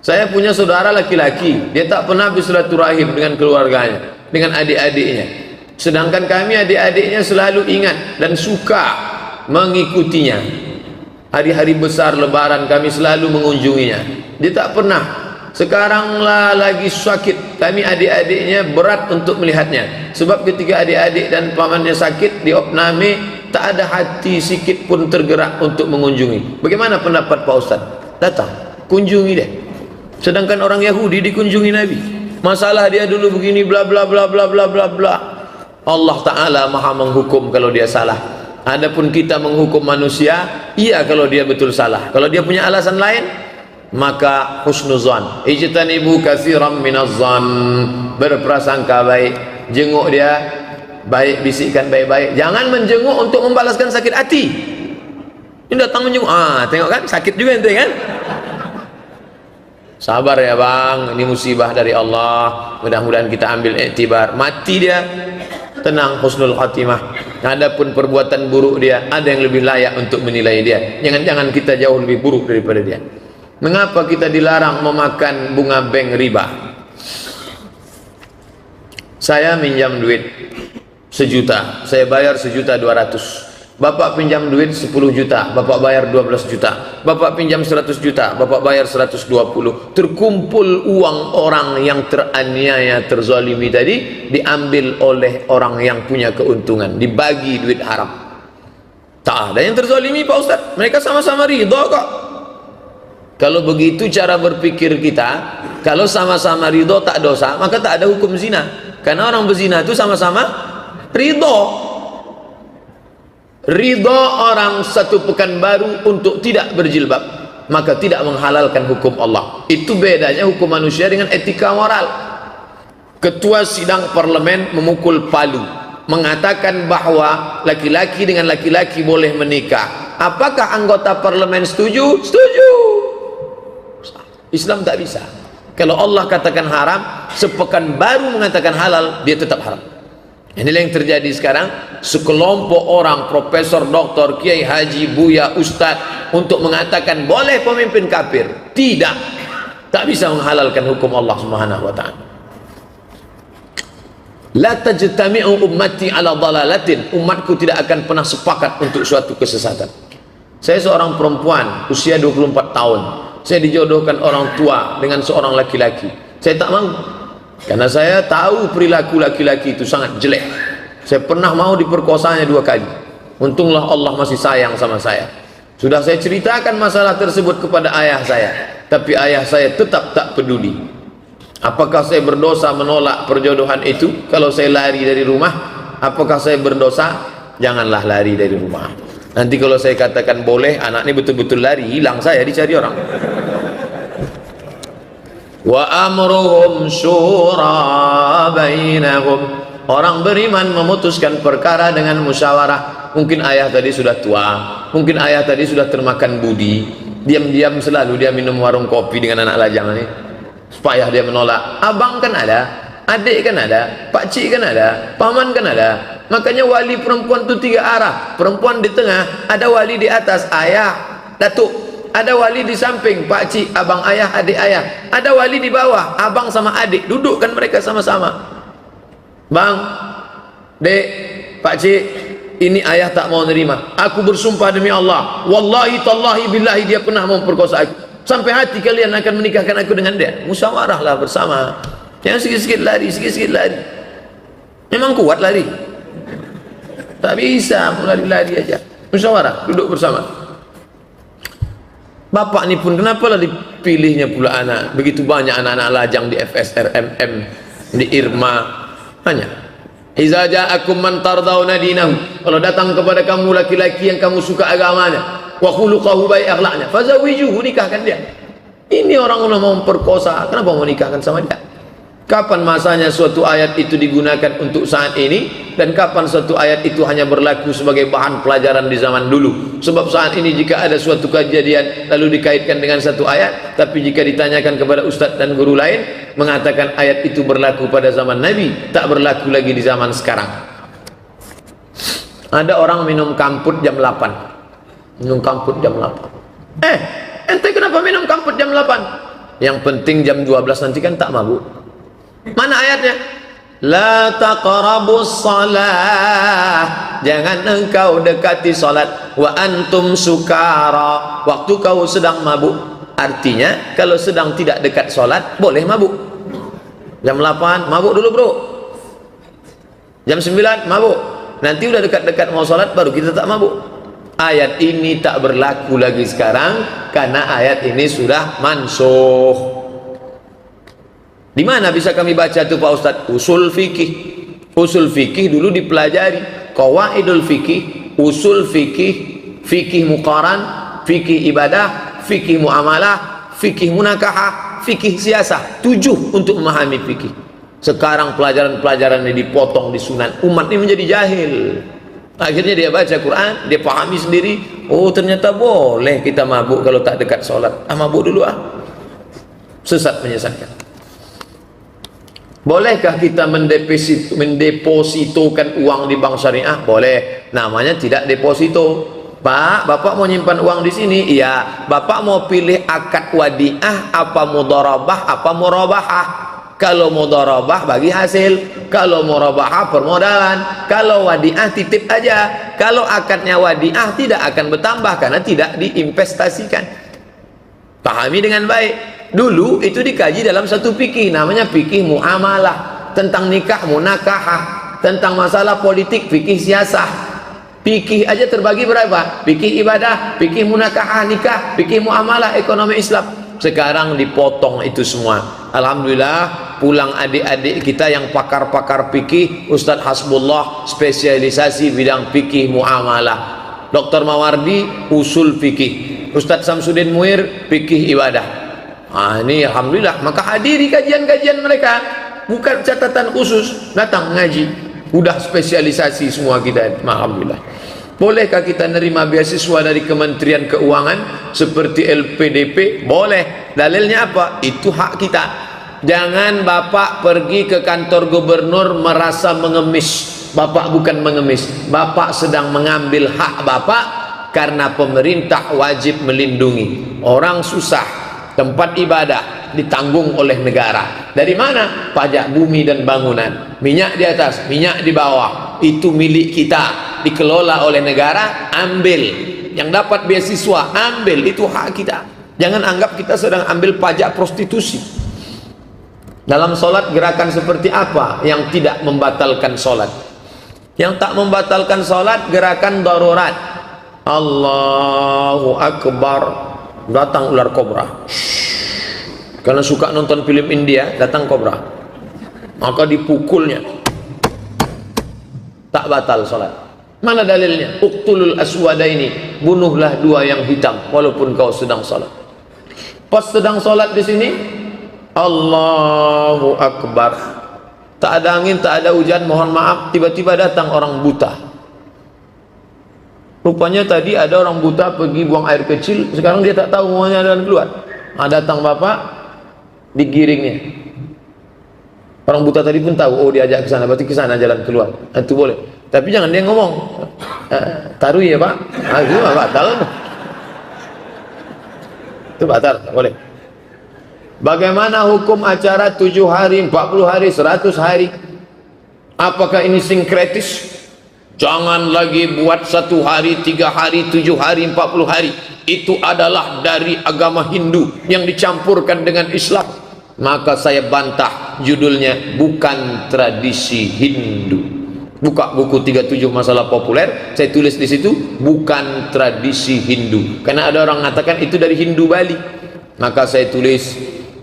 Saya punya saudara laki-laki, dia tak pernah bersilaturahim dengan keluarganya, dengan adik-adiknya. Sedangkan kami adik-adiknya selalu ingat dan suka mengikutinya. Hari-hari besar lebaran kami selalu mengunjunginya. Dia tak pernah. Sekaranglah lagi sakit, kami adik-adiknya berat untuk melihatnya. Sebab ketika adik-adik dan pamannya sakit, diopname, tak ada hati sikit pun tergerak untuk mengunjungi. Bagaimana pendapat Pak Ustaz? Datang, kunjungi dia. Sedangkan orang Yahudi dikunjungi Nabi. Masalah dia dulu begini, bla bla bla bla bla bla bla. Allah Ta'ala maha menghukum kalau dia salah. Adapun kita menghukum manusia, iya kalau dia betul salah. Kalau dia punya alasan lain, maka husnuzan. Ijtanibu katsiran minaz-zan. Berprasangka baik. Jenguk dia baik, bisikkan baik-baik. Jangan menjenguk untuk membalaskan sakit hati. Ini datang menjenguk, tengok kan, sakit juga ente kan. Sabar ya bang, ini musibah dari Allah. Mudah-mudahan kita ambil iktibar. Mati dia, tenang, husnul khatimah. Adapun perbuatan buruk dia, ada yang lebih layak untuk menilai dia. Jangan-jangan kita jauh lebih buruk daripada dia. Mengapa kita dilarang memakan bunga bank riba? Saya minjam duit 1 juta, saya bayar 1.200.000. Bapak pinjam duit 10 juta, Bapak bayar 12 juta. Bapak pinjam 100 juta, Bapak bayar 120. Terkumpul uang orang yang teraniaya, terzalimi tadi, diambil oleh orang yang punya keuntungan, dibagi duit haram. Tak ada yang terzalimi Pak Ustaz, mereka sama-sama ridha kok. Kalau begitu cara berpikir kita, kalau sama-sama ridha tak dosa, maka tak ada hukum zina. Karena orang berzina itu sama-sama ridha. Ridha orang 1 pekan baru untuk tidak berjilbab, maka tidak menghalalkan hukum Allah. Itu bedanya hukum manusia dengan etika moral. Ketua sidang parlemen memukul palu, mengatakan bahwa laki-laki dengan laki-laki boleh menikah. Apakah anggota parlemen setuju? Setuju. Islam tak bisa. Kalau Allah katakan haram, sepekan baru mengatakan halal, dia tetap haram. Inilah yang terjadi sekarang. Sekelompok orang, profesor, doktor, kiai, haji, buya, ustaz, untuk mengatakan boleh pemimpin kafir. Tidak, tak bisa menghalalkan hukum Allah Subhanahu wa ta'ala. La tajtami'u ummati ala dalalatin. Umatku tidak akan pernah sepakat untuk suatu kesesatan. Saya seorang perempuan usia 24 tahun. Saya dijodohkan orang tua dengan seorang laki-laki. Saya tak mau, karena saya tahu perilaku laki-laki itu sangat jelek. Saya pernah mau diperkosanya 2 kali. Untunglah Allah masih sayang sama saya. Sudah saya ceritakan masalah tersebut kepada ayah saya, tapi ayah saya tetap tak peduli. Apakah saya berdosa menolak perjodohan itu? Kalau saya lari dari rumah, apakah saya berdosa? Janganlah lari dari rumah. Nanti kalau saya katakan boleh, anak ini betul-betul lari, hilang saya, dicari orang. Wa amruhum syura bainahum. Orang beriman memutuskan perkara dengan musyawarah. Mungkin ayah tadi sudah tua, mungkin ayah tadi sudah termakan budi. Diam-diam selalu dia minum warung kopi dengan anak lajang ini, supaya dia menolak. Abang kan ada, adik kan ada, pakcik kan ada, paman kan ada. Makanya wali perempuan itu 3 arah. Perempuan di tengah, ada wali di atas, ayah, datuk. Ada wali di samping, pakcik, abang ayah, adik ayah. Ada wali di bawah, abang sama adik. Dudukkan mereka sama-sama. Bang, dek, pakcik, ini ayah tak mau nerima. Aku bersumpah demi Allah, wallahi tallahi billahi dia pernah memperkosa aku. Sampai hati kalian akan menikahkan aku dengan dia. Musyawarahlah bersama. Jangan sikit-sikit lari, sikit-sikit lari. Memang kuat lari, tak bisa lari-lari aja. Musyawarah, duduk bersama. Bapak ni pun kenapa lah dipilihnya pula anak? Begitu banyak anak-anak lajang di FSRMM, di Irma. Hanya iza ja'akum man tardawna dinahu. Kalau datang kepada kamu laki-laki yang kamu suka agamanya, wa khuluquhu baik akhlaknya, fazawijuhu, nikahkan dia. Ini orang mau memperkosa, kenapa mau nikahkan sama dia? Kapan masanya suatu ayat itu digunakan untuk saat ini, dan kapan suatu ayat itu hanya berlaku sebagai bahan pelajaran di zaman dulu? Sebab saat ini jika ada suatu kejadian lalu dikaitkan dengan satu ayat, tapi jika ditanyakan kepada ustadz dan guru lain, mengatakan ayat itu berlaku pada zaman Nabi, tak berlaku lagi di zaman sekarang. Ada orang minum kamput jam 8. Minum kamput jam 8. Ente kenapa minum kamput jam 8? Yang penting jam 12 nanti kan tak mabuk. Mana ayatnya? La taqrabus salah, jangan engkau dekati salat wa antum sukara, waktu kau sedang mabuk. Artinya kalau sedang tidak dekat salat boleh mabuk. Jam 8 mabuk dulu bro, jam 9 mabuk, nanti udah dekat-dekat mau salat baru kita tak mabuk. Ayat ini tak berlaku lagi sekarang karena ayat ini sudah mansukh. Di mana bisa kami baca tuh Pak Ustadz? Usul fikih. Usul fikih dulu dipelajari. Qawaidul fikih, usul fikih, fikih muqaran, fikih ibadah, fikih muamalah, fikih munakahah, fikih siasah. 7 untuk memahami fikih. Sekarang pelajaran-pelajaran ini dipotong di sunan. Umat ini menjadi jahil. Akhirnya dia baca Quran, dia pahami sendiri. Oh ternyata boleh kita mabuk kalau tak dekat sholat. Mabuk dulu Sesat, menyesatkan. Bolehkah kita mendepositokan uang di bank syariah? Boleh. Namanya tidak deposito. Pak, Bapak mau nyimpan uang di sini? Iya. Bapak mau pilih akad wadiah apa mudharabah apa murabahah? Kalau mudharabah bagi hasil, kalau murabahah permodalan, kalau wadiah titip aja. Kalau akadnya wadiah tidak akan bertambah karena tidak diinvestasikan. Pahami dengan baik. Dulu itu dikaji dalam satu fikih, namanya fikih muamalah, tentang nikah munakahah, tentang masalah politik fikih siasah. Fikih aja terbagi berapa? Fikih ibadah, fikih munakahah nikah, fikih muamalah ekonomi Islam. Sekarang dipotong itu semua. Alhamdulillah pulang adik-adik kita yang pakar-pakar fikih, Ustadz Hasbullah spesialisasi bidang fikih muamalah, Dr. Mawardi usul fikih, Ustadz Samsudin Muir fikih ibadah. Ini alhamdulillah, maka hadiri kajian-kajian mereka, bukan catatan khusus, datang ngaji, udah spesialisasi semua kita. Alhamdulillah. Bolehkah kita nerima beasiswa dari Kementerian Keuangan seperti LPDP? Boleh. Dalilnya apa? Itu hak kita. Jangan Bapak pergi ke kantor gubernur merasa mengemis. Bapak bukan mengemis, Bapak sedang mengambil hak Bapak karena pemerintah wajib melindungi orang susah. Tempat ibadah ditanggung oleh negara. Dari mana? Pajak bumi dan bangunan. Minyak di atas, minyak di bawah. Itu milik kita, dikelola oleh negara. Ambil. Yang dapat beasiswa, ambil. Itu hak kita. Jangan anggap kita sedang ambil pajak prostitusi. Dalam sholat gerakan seperti apa yang tidak membatalkan sholat? Yang tak membatalkan sholat gerakan darurat. Allahu Akbar. Datang ular kobra. Karena suka nonton film India, datang kobra, maka dipukulnya, tak batal sholat. Mana dalilnya? Uqtulul aswadaini, bunuhlah dua yang hitam walaupun kau sedang sholat. Pas sedang sholat di sini, Allahu Akbar, tak ada angin, tak ada hujan, mohon maaf, tiba-tiba datang orang buta. Rupanya tadi ada orang buta pergi buang air kecil, sekarang dia tak tahu mau jalan keluar. Datang bapak, digiringnya. Orang buta tadi pun tahu, oh diajak ke sana, berarti ke sana jalan keluar. Itu boleh. Tapi jangan dia ngomong, taruh ya pak, itu batal. Itu batal, tak boleh. Bagaimana hukum acara 7 hari, 40 hari, 100 hari? Apakah ini sinkretis? Jangan lagi buat 1 hari, 3 hari, 7 hari, 40 hari. Itu adalah dari agama Hindu yang dicampurkan dengan Islam. Maka saya bantah, judulnya bukan tradisi Hindu. Buka buku 37 masalah populer, saya tulis di situ bukan tradisi Hindu. Karena ada orang mengatakan itu dari Hindu Bali. Maka saya tulis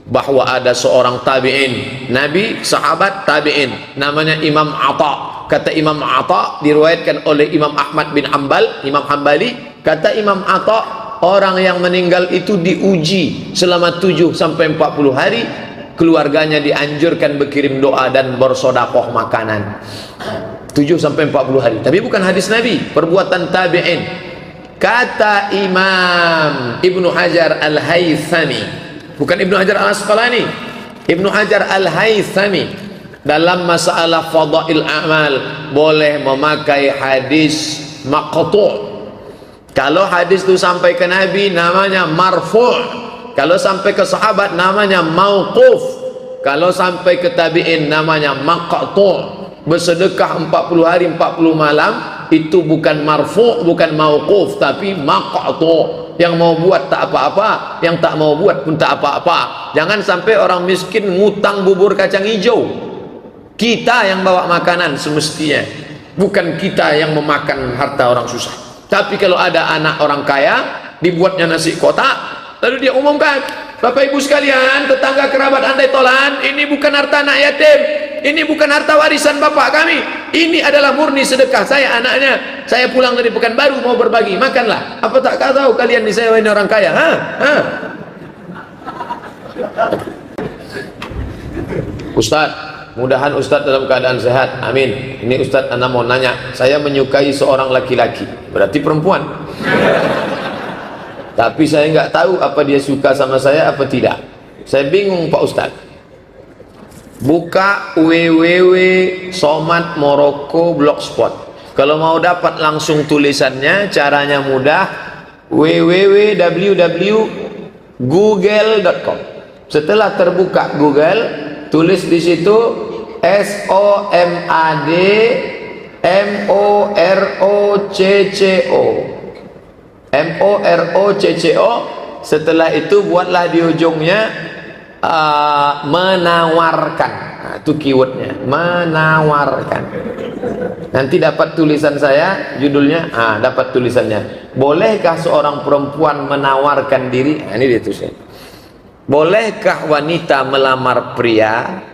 bahwa ada seorang tabi'in, nabi, sahabat, tabi'in, namanya Imam Atha. Kata Imam Atha, diriwayatkan oleh Imam Ahmad bin Hanbal, Imam Hanbali, kata Imam Atha, orang yang meninggal itu diuji selama 7 sampai 40 hari, keluarganya dianjurkan berkirim doa dan bersedekah makanan. 7 sampai 40 hari. Tapi bukan hadis Nabi, perbuatan tabi'in. Kata Imam Ibnu Hajar Al-Haythami, bukan Ibnu Hajar Al-Asqalani, Ibnu Hajar Al-Haythami, dalam masalah fadail amal boleh memakai hadis maqtu'. Kalau hadis itu sampai ke Nabi namanya marfu'. Kalau sampai ke sahabat namanya mauquf. Kalau sampai ke tabi'in namanya maqtu'. Bersedekah 40 hari 40 malam itu bukan marfu', bukan mauquf, tapi maqtu'. Yang mau buat tak apa-apa, yang tak mau buat pun tak apa-apa. Jangan sampai orang miskin ngutang bubur kacang hijau. Kita yang bawa makanan semestinya, bukan kita yang memakan harta orang susah. Tapi kalau ada anak orang kaya, dibuatnya nasi kotak, lalu dia umumkan, Bapak Ibu sekalian, tetangga kerabat andai tolan, ini bukan harta anak yatim, ini bukan harta warisan bapak kami, ini adalah murni sedekah saya anaknya, saya pulang dari Pekanbaru mau berbagi, makanlah. Apa tak tahu kalian di saya ini orang kaya? Ustaz, mudahan Ustaz dalam keadaan sehat, amin. Ini Ustaz ana mau nanya, saya menyukai seorang laki-laki, berarti perempuan, tapi saya nggak tahu apa dia suka sama saya apa tidak. Saya bingung Pak Ustaz. Buka www.somatmorocco.blogspot. Kalau mau dapat langsung tulisannya, caranya mudah, www.google.com. Setelah terbuka Google, tulis di situ SOMADMOROCCO. Setelah itu buatlah di ujungnya menawarkan. Nah, itu keywordnya, menawarkan. Nanti dapat tulisan saya, judulnya, dapat tulisannya. Bolehkah seorang perempuan menawarkan diri? Nah, ini dia tulisnya. Bolehkah wanita melamar pria?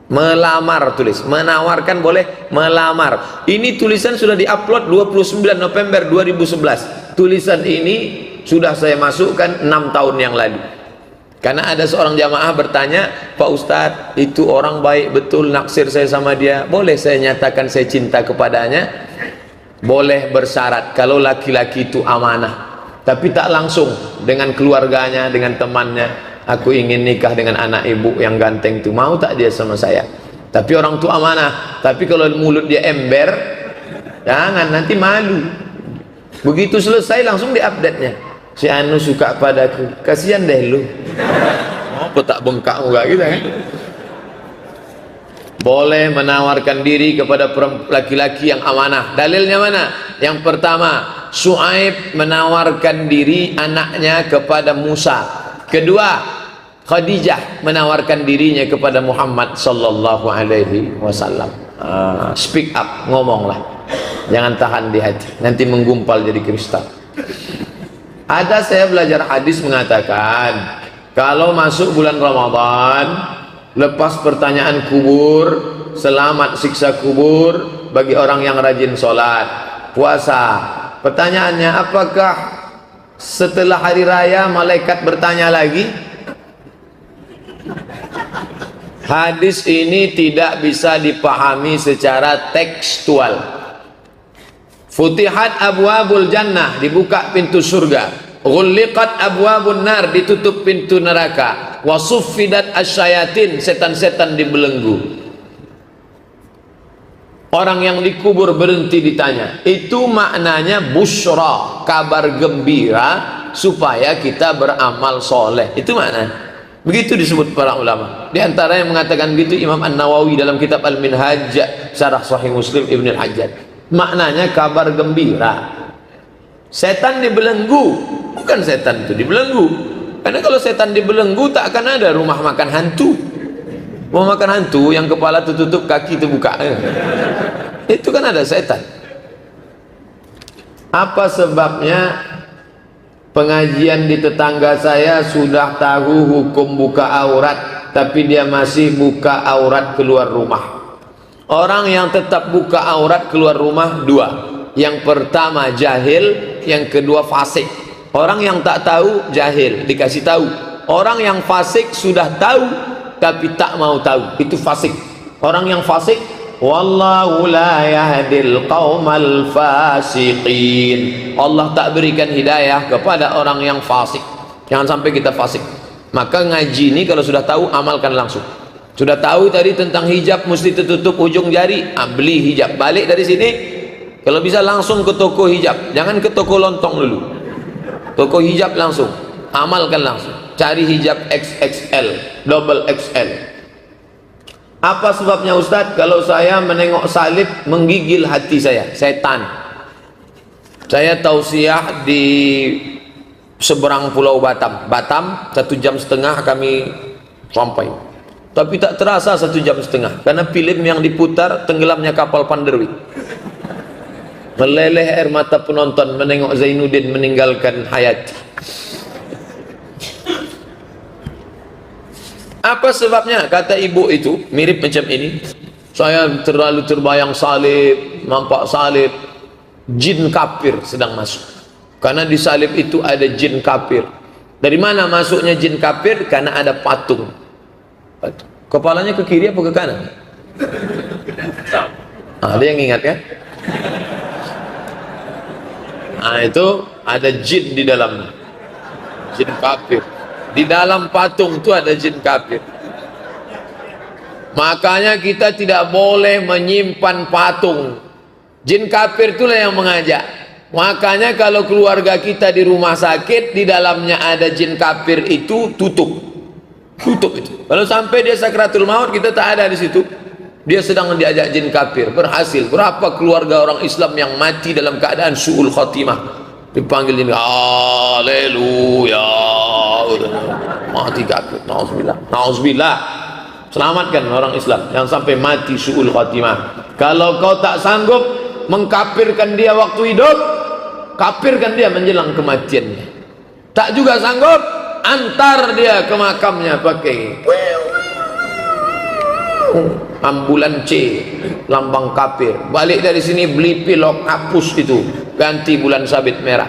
Melamar, tulis menawarkan, boleh melamar. Ini tulisan sudah diupload 29 November 2011. Tulisan ini sudah saya masukkan 6 tahun yang lalu. Karena ada seorang jamaah bertanya, Pak Ustadz, itu orang baik betul, naksir saya sama dia, boleh saya nyatakan saya cinta kepadanya? Boleh, bersyarat kalau laki-laki itu amanah, tapi tak langsung dengan keluarganya, dengan temannya. Aku ingin nikah dengan anak ibu yang ganteng itu, mau tak dia sama saya? Tapi orang itu amanah. Tapi kalau mulut dia ember, jangan, nanti malu. Begitu selesai langsung diupdate-nya, si Anu suka padaku, kasihan deh lu. Apa tak bengkak muka kita kan? Boleh menawarkan diri kepada laki-laki yang amanah. Dalilnya mana? Yang pertama, Syuaib menawarkan diri anaknya kepada Musa. Kedua, Khadijah menawarkan dirinya kepada Muhammad sallallahu alaihi wasallam. Speak up, ngomonglah, jangan tahan di hati, nanti menggumpal jadi kristal. Ada, saya belajar hadis mengatakan, kalau masuk bulan Ramadan, lepas pertanyaan kubur, selamat siksa kubur bagi orang yang rajin sholat, puasa. Pertanyaannya, apakah setelah hari raya malaikat bertanya lagi? Hadis ini tidak bisa dipahami secara tekstual. Futihat abwabul jannah, dibuka pintu surga. Ghulliqat abwabun nar, ditutup pintu neraka. Wasuffidat asyayatin, setan-setan dibelenggu. Orang yang dikubur berhenti ditanya. Itu maknanya busyra, kabar gembira supaya kita beramal soleh. Itu makna. Begitu disebut para ulama. Di antara yang mengatakan begitu Imam An-Nawawi dalam kitab Al-Minhaj Syarah Sahih Muslim Ibn Al-Hajjaj. Maknanya kabar gembira. Setan dibelenggu, bukan setan itu dibelenggu. Karena kalau setan dibelenggu tak akan ada rumah makan hantu. Rumah makan hantu yang kepala tertutup, kaki terbuka. Itu kan ada setan. Apa sebabnya? Pengajian di tetangga saya sudah tahu hukum buka aurat, tapi dia masih buka aurat keluar rumah. Orang yang tetap buka aurat keluar rumah dua. Yang pertama jahil, yang kedua fasik. Orang yang tak tahu jahil, dikasih tahu. Orang yang fasik sudah tahu tapi tak mau tahu, itu fasik. Orang yang fasik, wallahu la yahdil qaumal fasiqin. Allah tak berikan hidayah kepada orang yang fasik. Jangan sampai kita fasik. Maka ngaji ini kalau sudah tahu, amalkan langsung. Sudah tahu tadi tentang hijab mesti tertutup ujung jari, beli hijab. Balik dari sini, kalau bisa langsung ke toko hijab, jangan ke toko lontong dulu. Toko hijab langsung, amalkan langsung. cari hijab XXL, double XL. Apa sebabnya Ustadz? Kalau saya menengok salib menggigil hati saya, setan. Saya tausiah di seberang pulau Batam. 1,5 jam kami sampai. Tapi tak terasa 1,5 jam karena film yang diputar tenggelamnya kapal Panderwi. Meleleh air mata penonton menengok Zainuddin meninggalkan Hayati. Apa sebabnya? Kata ibu itu mirip macam ini. Saya terlalu terbayang salib, nampak salib, jin kafir sedang masuk. Karena di salib itu ada jin kafir. Dari mana masuknya jin kafir? Karena ada patung. Kepalanya ke kiri apa ke kanan? Ada yang ingat kan? Nah, itu ada jin di dalamnya, jin kafir. Di dalam patung itu ada jin kafir. Makanya kita tidak boleh menyimpan patung. Jin kafir itulah yang mengajak. Makanya kalau keluarga kita di rumah sakit, di dalamnya ada jin kafir itu tutup itu. Kalau sampai dia sakratul maut, kita tak ada di situ. Dia sedang diajak jin kafir. Berhasil. Berapa keluarga orang Islam yang mati dalam keadaan su'ul khatimah, dipanggil jin, haleluya, mati kafir. Nauzubillah. Selamatkan orang Islam yang sampai mati su'ul khatimah. Kalau kau tak sanggup mengkafirkan dia waktu hidup, kafirkan dia menjelang kematiannya. Tak juga sanggup, antar dia ke makamnya pakai ambulan C, lambang kafir. Balik dari sini beli pilok, hapus itu, ganti bulan sabit merah.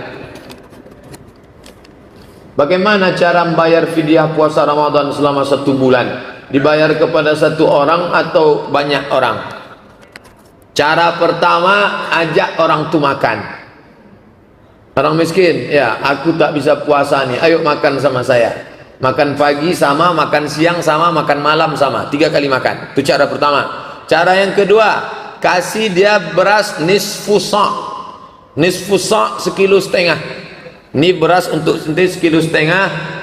Bagaimana cara membayar fidyah puasa Ramadan selama 1 bulan? Dibayar kepada 1 orang atau banyak orang? Cara pertama, ajak orang tu makan. Orang miskin, ya aku tak bisa puasa nih, ayo makan sama saya. Makan pagi sama, makan siang sama, makan malam sama, 3 kali makan. Itu cara pertama. Cara yang kedua, kasih dia beras nisfu sa'. Nisfu sa' 1,5 kilo. Ini beras untuk sendiri 1,5 kilo.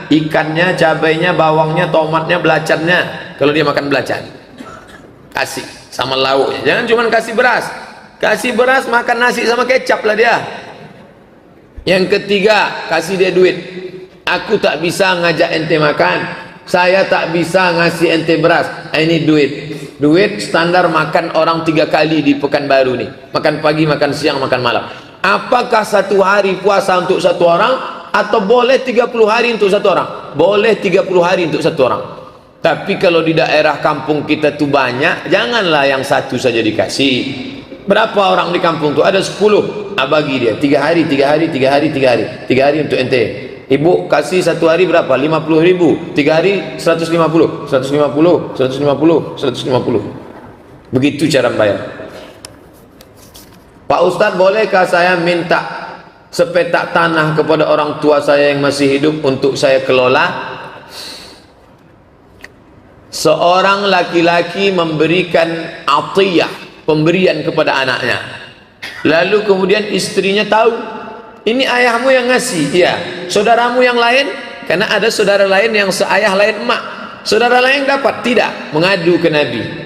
Ikannya, cabainya, bawangnya, tomatnya, belacannya. Kalau dia makan belacan, kasih sama lauknya. Jangan cuma kasih beras. Kasih beras, makan nasi sama kecap lah dia. Yang ketiga, kasih dia duit. Aku tak bisa ngajak ente makan, saya tak bisa ngasih ente beras. Ini duit standar makan orang 3 kali di Pekanbaru nih. Makan pagi, makan siang, makan malam. Apakah 1 hari puasa untuk 1 orang, atau boleh 30 hari untuk 1 orang? Boleh 30 hari untuk 1 orang. Tapi kalau di daerah kampung kita tuh banyak, janganlah yang 1 saja dikasih. Berapa orang di kampung tuh? Ada 10. Bagi dia 3 hari, 3 hari, 3 hari, 3 hari, 3 hari untuk ente. Ibu kasih 1 hari berapa? 50.000. 3 hari 150, 150, 150, 150. Begitu cara membayar. Pak Ustadz, bolehkah saya minta sepetak tanah kepada orang tua saya yang masih hidup untuk saya kelola? Seorang laki-laki memberikan atiyah, pemberian kepada anaknya. Lalu kemudian istrinya tahu, ini ayahmu yang ngasih, ya. Saudaramu yang lain, karena ada saudara lain yang seayah lain emak, saudara lain dapat, tidak, mengadu ke Nabi.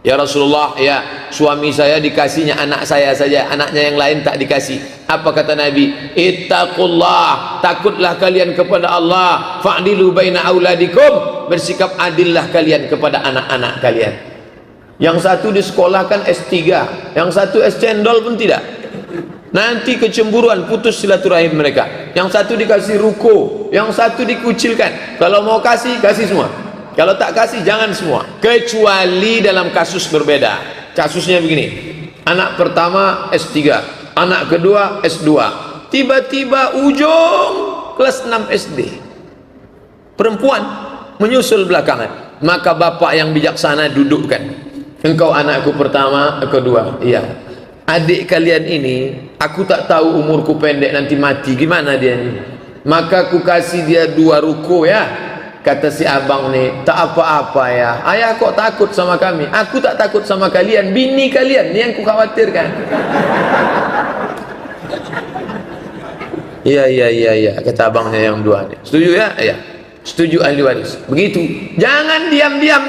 Ya Rasulullah, ya suami saya dikasihnya anak saya saja, anaknya yang lain tak dikasih. Apa kata Nabi? Ittaqullah, takutlah kalian kepada Allah. Fa'dilu baina auladikum, bersikap adillah kalian kepada anak-anak kalian. Yang satu disekolahkan S3, yang satu es cendol pun tidak. Nanti kecemburuan, putus silaturahim mereka. Yang satu dikasih ruko, yang satu dikucilkan. Kalau mau kasih, kasih semua. Kalau tak kasih, jangan semua. Kecuali dalam kasus berbeda. Kasusnya begini, anak pertama S3, anak kedua S2. Tiba-tiba ujung kelas 6 SD, perempuan menyusul belakangan. Maka bapak yang bijaksana dudukkan. Engkau anakku pertama, kedua. Iya. Adik kalian ini, aku tak tahu umurku pendek nanti mati, gimana dia ini? Maka aku kasih dia 2 ruko ya. Kata si abang nih, tak apa-apa ya. Ayah kok takut sama kami? Aku tak takut sama kalian, bini kalian ni yang ku khawatirkan. Iya, kata abangnya yang 2 nih. Setuju ya? Iya. Setuju ahli waris. Begitu. Jangan diam-diam